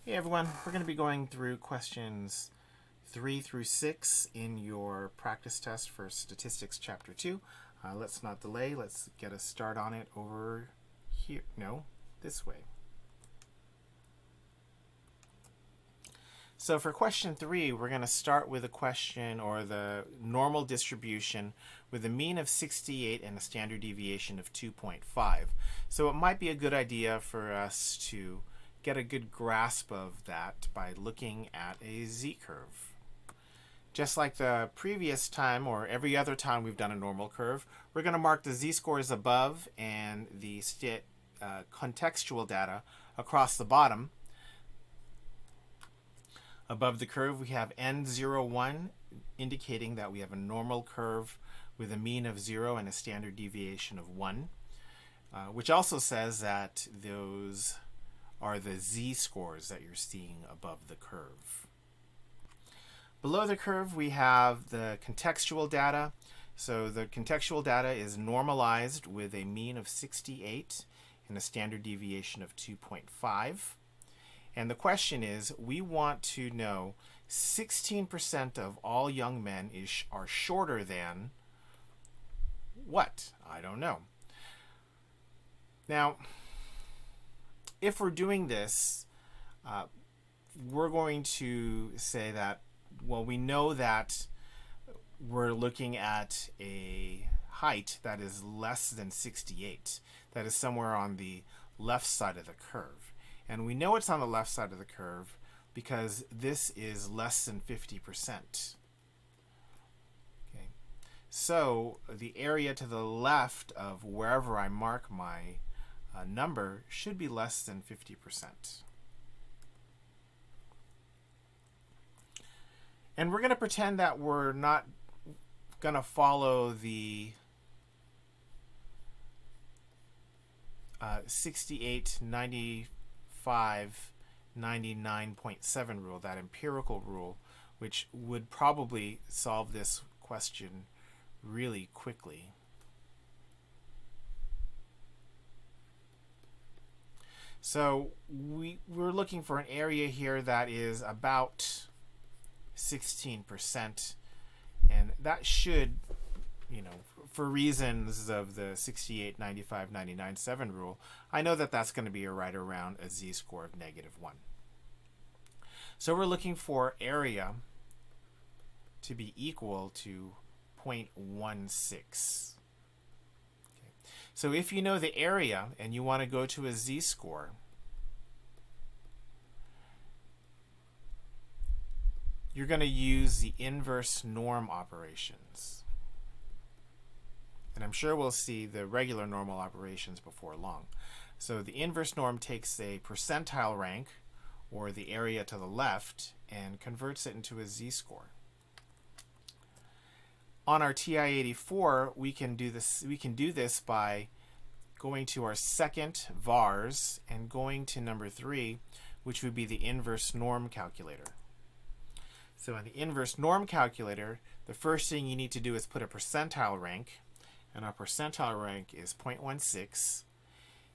Hey everyone, we're going to be going through questions 3 through 6 in your practice test for Statistics Chapter 2. Let's not delay, let's get a start on it over here. No, this way. So for question 3, we're going to start with a question or the normal distribution with a mean of 68 and a standard deviation of 2.5. So it might be a good idea for us to get a good grasp of that by looking at a z-curve. Just like the previous time or every other time we've done a normal curve, we're going to mark the z-scores above and the contextual data across the bottom. Above the curve, we have n01, indicating that we have a normal curve with a mean of 0 and a standard deviation of 1, which also says that those are the z-scores that you're seeing above the curve. Below the curve, we have the contextual data. So the contextual data is normalized with a mean of 68 and a standard deviation of 2.5. And the question is, we want to know 16% of all young men are shorter than what? I don't know. Now, if we're doing this, we're going to say that, well, we know that we're looking at a height that is less than 68. That is somewhere on the left side of the curve. And we know it's on the left side of the curve because this is less than 50%. Okay. So the area to the left of wherever I mark my number should be less than 50%. And we're going to pretend that we're not going to follow the 68, 95, 99.7 rule, that empirical rule, which would probably solve this question really quickly. So we're looking for an area here that is about 16%, and that should, for reasons of the 68, 95, 99, 7 rule, I know that that's going to be right around a z-score of -1. So we're looking for area to be equal to 0.16. So if you know the area and you want to go to a z-score, you're going to use the inverse norm operations. And I'm sure we'll see the regular normal operations before long. So the inverse norm takes a percentile rank, or the area to the left, and converts it into a z-score. On our TI-84, we can do this by going to our second vars and going to number 3, which would be the inverse norm calculator. So in the inverse norm calculator, the first thing you need to do is put a percentile rank, and our percentile rank is 0.16.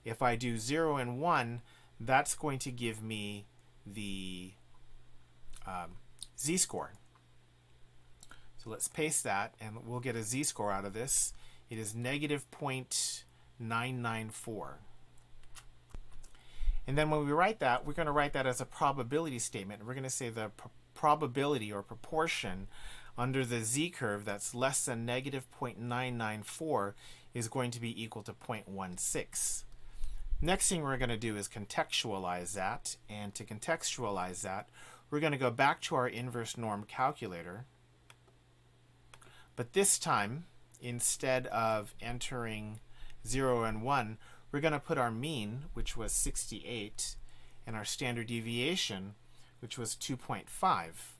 If I do 0 and 1, that's going to give me the z-score. So let's paste that, and we'll get a z-score out of this. It is -0.994. And then when we write that, we're going to write that as a probability statement. We're going to say the probability or proportion under the z-curve that's less than -0.994 is going to be equal to 0.16. Next thing we're going to do is contextualize that. And to contextualize that, we're going to go back to our inverse norm calculator. But this time, instead of entering 0 and 1, we're going to put our mean, which was 68, and our standard deviation, which was 2.5.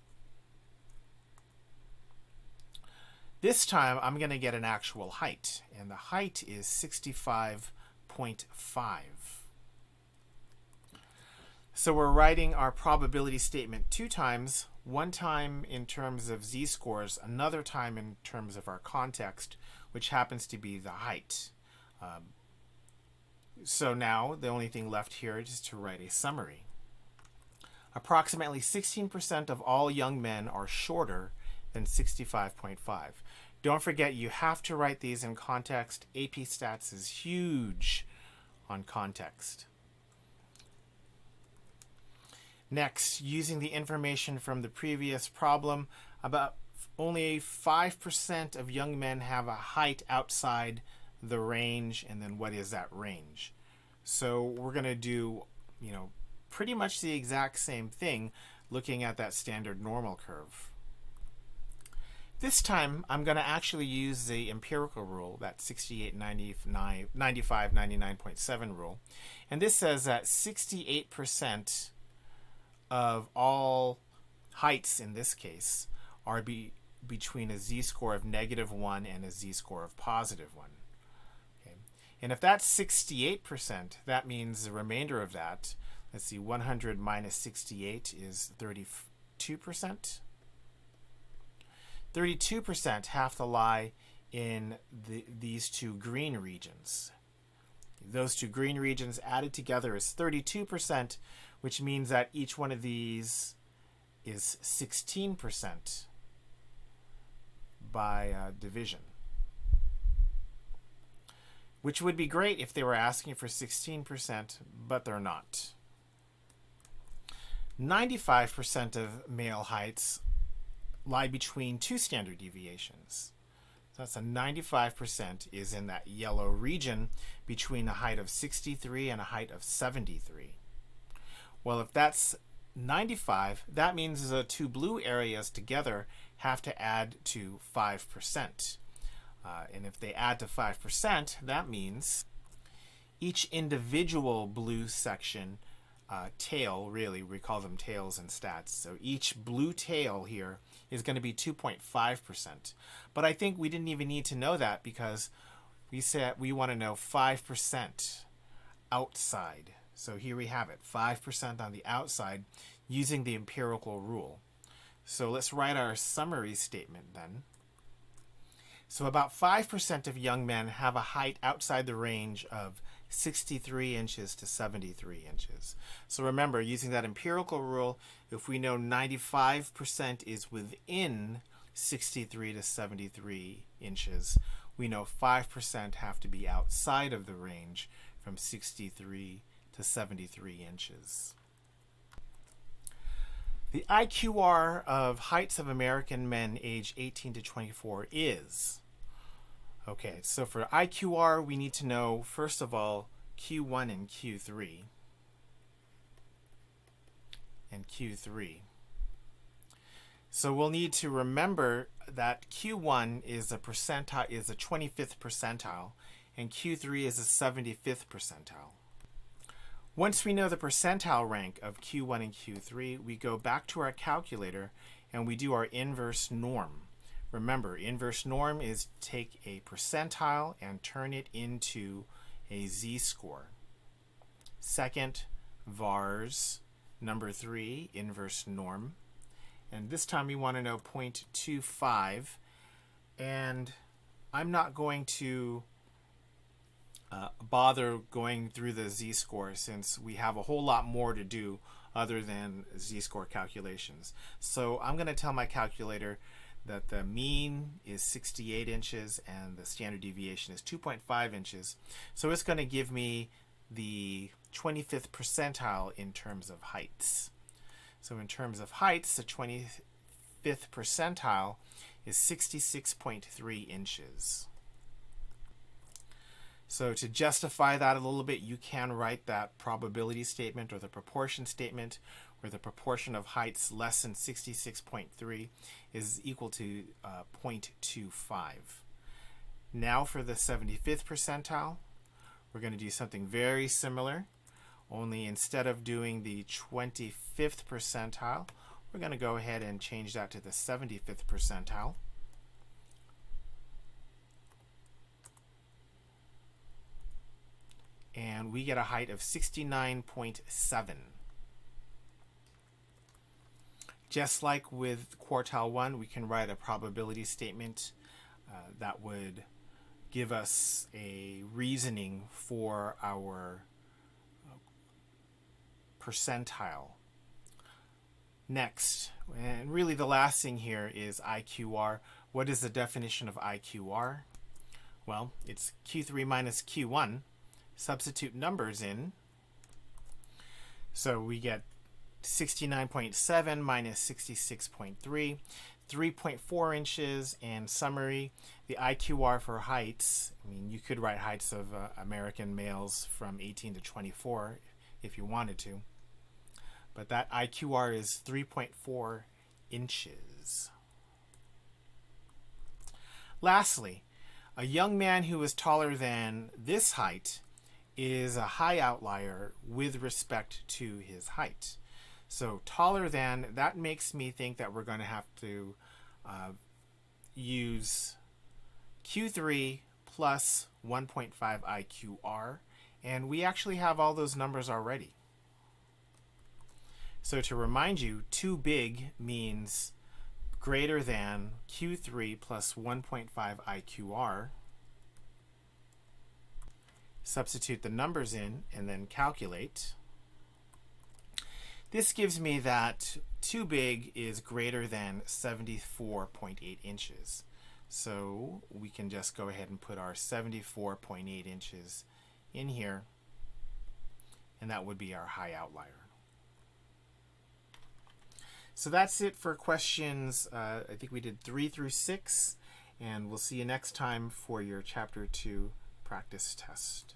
This time, I'm going to get an actual height, and the height is 65.5. So we're writing our probability statement 2 times, one time in terms of z-scores, another time in terms of our context, which happens to be the height. So now the only thing left here is to write a summary. approximately 16% of all young men are shorter than 65.5. Don't forget, you have to write these in context. AP Stats is huge on context. Next, using the information from the previous problem, about only 5% of young men have a height outside the range, and then what is that range? So we're going to do, pretty much the exact same thing, looking at that standard normal curve. This time, I'm going to actually use the empirical rule, that 68, 95, 99.7 rule. And this says that 68% of all heights in this case are between a z-score of -1 and a z-score of +1. Okay. And if that's 68%, that means the remainder of that, let's see, 100 minus 68 is 32%. 32% have to lie in these two green regions. Those two green regions added together is 32%, which means that each one of these is 16% by division. Which would be great if they were asking for 16%, but they're not. 95% of male heights lie between two standard deviations. So that's a 95% is in that yellow region between a height of 63 and a height of 73. Well, if that's 95, that means the two blue areas together have to add to 5%. And if they add to 5%, that means each individual blue section tail, really, we call them tails in stats. So each blue tail here is going to be 2.5%. But I think we didn't even need to know that because we said we want to know 5% outside. So here we have it, 5% on the outside using the empirical rule. So let's write our summary statement then. So about 5% of young men have a height outside the range of 63 inches to 73 inches. So remember, using that empirical rule, if we know 95% is within 63 to 73 inches, we know 5% have to be outside of the range from 63 to 73 inches. The IQR of heights of American men aged 18 to 24 is, okay, so for IQR we need to know, first of all, Q1 and Q3. So we'll need to remember that Q1 is a percentile, is a 25th percentile, and Q3 is a 75th percentile. Once we know the percentile rank of Q1 and Q3, we go back to our calculator and we do our inverse norm. Remember, inverse norm is take a percentile and turn it into a z-score. Second, vars, number 3, inverse norm. And this time we want to know 0.25. And I'm not going to bother going through the z-score since we have a whole lot more to do other than z-score calculations. So I'm going to tell my calculator that the mean is 68 inches and the standard deviation is 2.5 inches. So it's going to give me the 25th percentile in terms of heights. So in terms of heights, the 25th percentile is 66.3 inches. So to justify that a little bit, you can write that probability statement or the proportion statement where the proportion of heights less than 66.3 is equal to 0.25. Now for the 75th percentile, we're going to do something very similar, only instead of doing the 25th percentile, we're going to go ahead and change that to the 75th percentile. And we get a height of 69.7. Just like with quartile 1, we can write a probability statement that would give us a reasoning for our percentile. Next, and really the last thing here is IQR. What is the definition of IQR? Well, it's Q3 minus Q1. Substitute numbers in. So we get 69.7 minus 66.3, 3.4 inches, and summary. The IQR for heights, I mean, you could write heights of American males from 18 to 24 if you wanted to. But that IQR is 3.4 inches. Lastly, a young man who is taller than this height is a high outlier with respect to his height. So taller than, that makes me think that we're going to have to use Q3 plus 1.5 IQR, and we actually have all those numbers already. So to remind you, too big means greater than Q3 plus 1.5 IQR. Substitute the numbers in and then calculate. This gives me that too big is greater than 74.8 inches. So we can just go ahead and put our 74.8 inches in here, and that would be our high outlier. So that's it for questions, I think we did 3 through 6, and we'll see you next time for your Chapter 2 practice test.